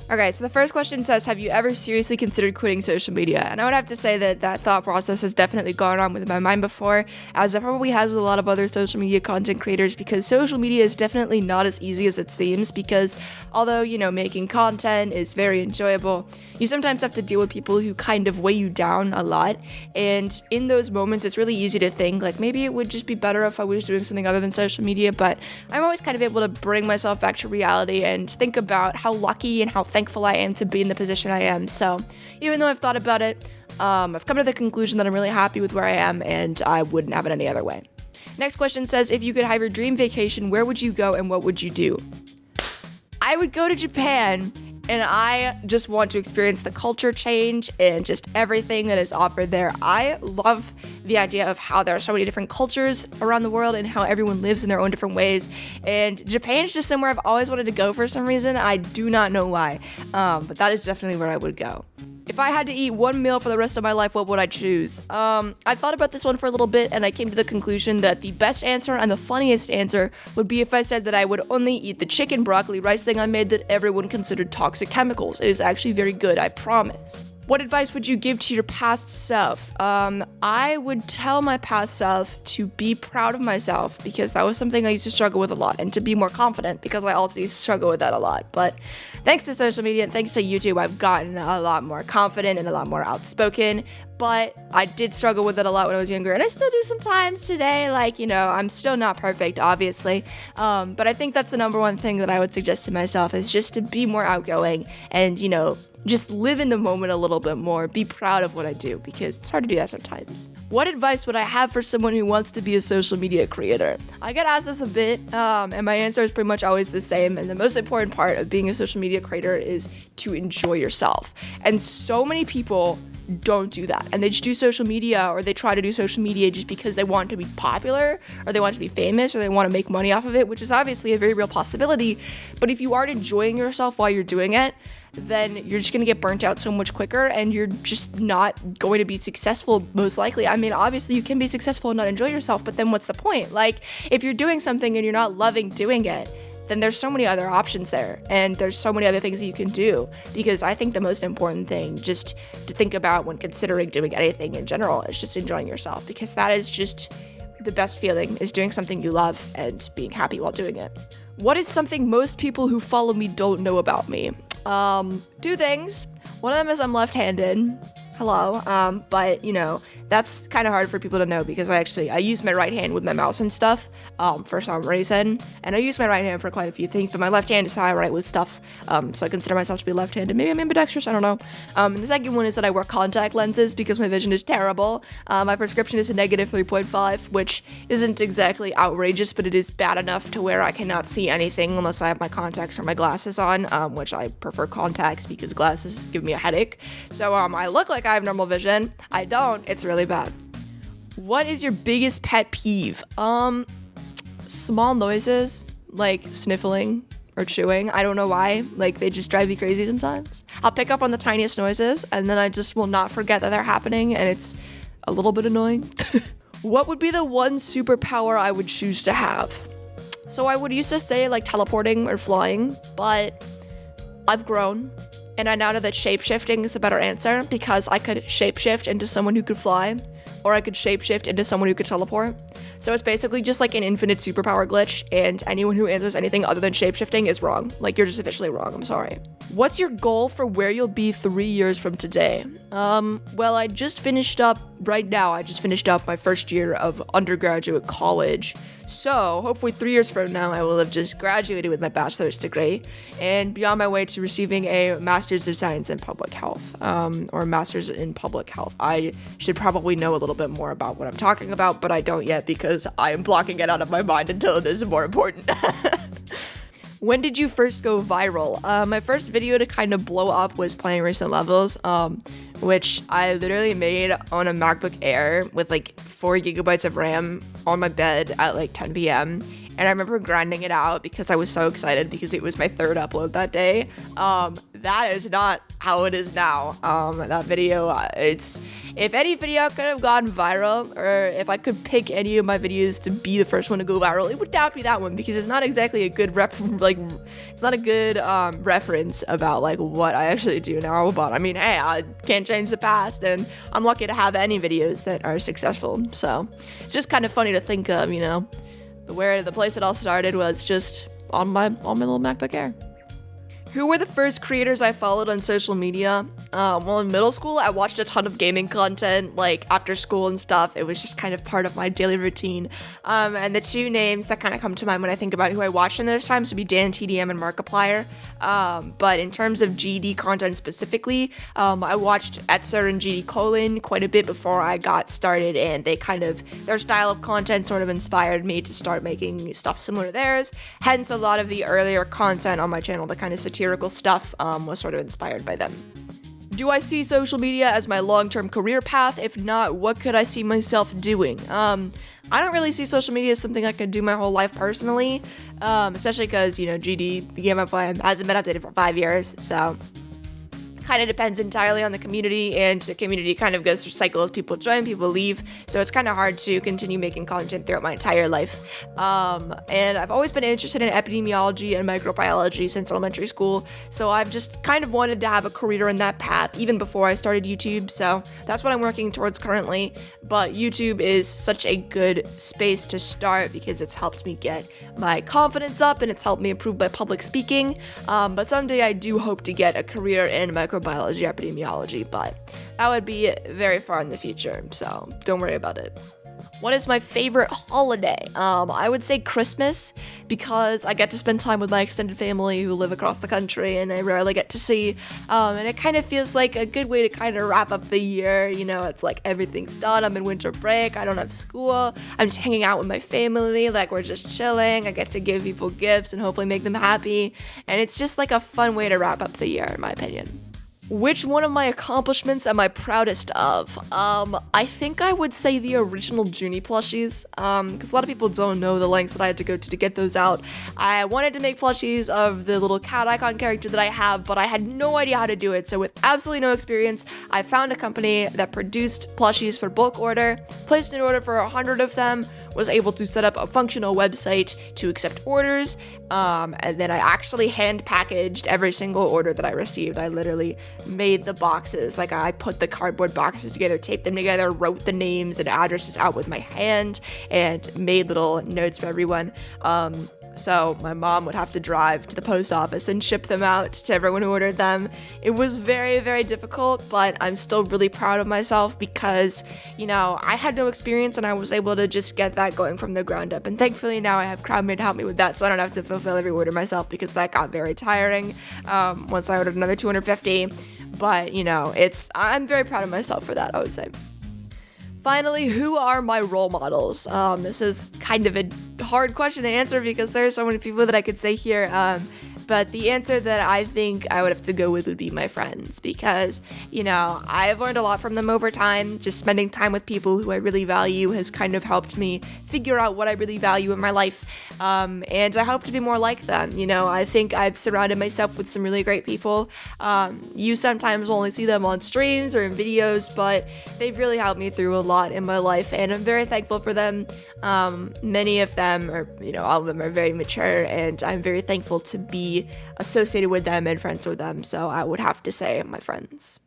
Okay, so the first question says, have you ever seriously considered quitting social media? And I would have to say that thought process has definitely gone on with my mind before, as it probably has with a lot of other social media content creators, because social media is definitely not as easy as it seems, because although, making content is very enjoyable, you sometimes have to deal with people who kind of weigh you down a lot, and in those moments, it's really easy to think, like, maybe it would just be better if I was doing something other than social media, but I'm always kind of able to bring myself back to reality and think about how lucky and how thankful I am to be in the position I am. So even though I've thought about it, I've come to the conclusion that I'm really happy with where I am, and I wouldn't have it any other way. Next question says, if you could have your dream vacation, where would you go and what would you do? I would go to Japan, and I just want to experience the culture change and just everything that is offered there. I love the idea of how there are so many different cultures around the world and how everyone lives in their own different ways. And Japan is just somewhere I've always wanted to go for some reason. I do not know why, but that is definitely where I would go. If I had to eat one meal for the rest of my life, what would I choose? I thought about this one for a little bit, and I came to the conclusion that the best answer and the funniest answer would be if I said that I would only eat the chicken broccoli rice thing I made that everyone considered toxic chemicals. It is actually very good, I promise. What advice would you give to your past self? I would tell my past self to be proud of myself, because that was something I used to struggle with a lot, and to be more confident, because I also used to struggle with that a lot. But thanks to social media and thanks to YouTube, I've gotten a lot more confident and a lot more outspoken. But I did struggle with it a lot when I was younger, and I still do sometimes today. I'm still not perfect, obviously. But I think that's the number one thing that I would suggest to myself, is just to be more outgoing and, just live in the moment a little bit more. Be proud of what I do, because it's hard to do that sometimes. What advice would I have for someone who wants to be a social media creator? I get asked this a bit, and my answer is pretty much always the same. And the most important part of being a social media creator is to enjoy yourself. And so many people don't do that, and they just do social media, or they try to do social media just because they want to be popular, or they want to be famous, or they want to make money off of it, which is obviously a very real possibility. But if you aren't enjoying yourself while you're doing it, then you're just going to get burnt out so much quicker, and you're just not going to be successful, most likely. I mean, obviously you can be successful and not enjoy yourself, but then what's the point? Like, if you're doing something and you're not loving doing it, then there's so many other options there, and there's so many other things that you can do. Because I think the most important thing just to think about when considering doing anything in general is just enjoying yourself, because that is just the best feeling, is doing something you love and being happy while doing it. What is something most people who follow me don't know about me? Two things. One of them is I'm left-handed. Hello. But that's kind of hard for people to know, because I use my right hand with my mouse and stuff, for some reason, and I use my right hand for quite a few things, but my left hand is how I write with stuff, so I consider myself to be left-handed. Maybe I'm ambidextrous, I don't know. And the second one is that I wear contact lenses because my vision is terrible. My prescription is a negative 3.5, which isn't exactly outrageous, but it is bad enough to where I cannot see anything unless I have my contacts or my glasses on, which I prefer contacts because glasses give me a headache. So I look like I have normal vision. I don't. It's really bad. What is your biggest pet peeve? Small noises, like sniffling or chewing. I don't know why. Like, they just drive me crazy sometimes. I'll pick up on the tiniest noises, and then I just will not forget that they're happening, and it's a little bit annoying. What would be the one superpower I would choose to have? So I would used to say, like, teleporting or flying, but I've grown. And I now know that shapeshifting is the better answer, because I could shapeshift into someone who could fly, or I could shapeshift into someone who could teleport. So it's basically just like an infinite superpower glitch, and anyone who answers anything other than shapeshifting is wrong. Like, you're just officially wrong, I'm sorry. What's your goal for where you'll be 3 years from today? Well, I just finished up my first year of undergraduate college. So hopefully 3 years from now, I will have just graduated with my bachelor's degree and be on my way to receiving a master's of science in public health, or a master's in public health. I should probably know a little bit more about what I'm talking about, but I don't yet, because I am blocking it out of my mind until it is more important. When did you first go viral? My first video to kind of blow up was playing recent levels, which I literally made on a MacBook Air with like 4 gigabytes of RAM on my bed at like 10 p.m. and I remember grinding it out because I was so excited because it was my third upload that day. That is not how it is now. That video, if any video could have gone viral, or if I could pick any of my videos to be the first one to go viral, it would not be that one, because it's not exactly a good it's not a good reference about like what I actually do now. But I mean, hey, I can't change the past, and I'm lucky to have any videos that are successful. So it's just kind of funny to think of, where the place it all started was just on my little MacBook Air. Who were the first creators I followed on social media? Well, in middle school, I watched a ton of gaming content, like after school and stuff. It was just kind of part of my daily routine. And the two names that kind of come to mind when I think about who I watched in those times would be Dan TDM and Markiplier. But in terms of GD content specifically, I watched Etzer and GD Colon quite a bit before I got started, and their style of content sort of inspired me to start making stuff similar to theirs. Hence, a lot of the earlier content on my channel, the kind of satirical stuff, was sort of inspired by them. Do I see social media as my long-term career path? If not, what could I see myself doing? I don't really see social media as something I could do my whole life personally, especially because, GD, the game I play, hasn't been updated for 5 years, so kind of depends entirely on the community, and the community kind of goes through cycles. People join, people leave, so it's kind of hard to continue making content throughout my entire life. And I've always been interested in epidemiology and microbiology since elementary school, so I've just kind of wanted to have a career in that path even before I started YouTube, so that's what I'm working towards currently. But YouTube is such a good space to start because it's helped me get my confidence up, and it's helped me improve my public speaking. But someday I do hope to get a career in microbiology, epidemiology, but that would be very far in the future, so don't worry about it. What is my favorite holiday? I would say Christmas, because I get to spend time with my extended family who live across the country, and I rarely get to see, and it kind of feels like a good way to kind of wrap up the year. It's like everything's done, I'm in winter break, I don't have school, I'm just hanging out with my family, like we're just chilling, I get to give people gifts and hopefully make them happy, and it's just like a fun way to wrap up the year, in my opinion. Which one of my accomplishments am I proudest of? I think I would say the original Junie plushies, because a lot of people don't know the lengths that I had to go to get those out. I wanted to make plushies of the little cat icon character that I have, but I had no idea how to do it, so with absolutely no experience, I found a company that produced plushies for bulk order, placed an order for 100 of them, was able to set up a functional website to accept orders, and then I actually hand packaged every single order that I received. I literally made the boxes, like I put the cardboard boxes together, taped them together, wrote the names and addresses out with my hand, and made little notes for everyone. So my mom would have to drive to the post office and ship them out to everyone who ordered them. It was very, very difficult, but I'm still really proud of myself because, I had no experience and I was able to just get that going from the ground up. And thankfully now I have CrowdMate to help me with that, so I don't have to fulfill every order myself, because that got very tiring once I ordered another 250. But, I'm very proud of myself for that, I would say. Finally, who are my role models? This is kind of a hard question to answer because there are so many people that I could say here. But the answer that I think I would have to go with would be my friends, because, I've learned a lot from them over time. Just spending time with people who I really value has kind of helped me figure out what I really value in my life. And I hope to be more like them. I think I've surrounded myself with some really great people. You sometimes only see them on streams or in videos, but they've really helped me through a lot in my life, and I'm very thankful for them. Many of them, or all of them, are very mature, and I'm very thankful to be associated with them and friends with them, so I would have to say my friends.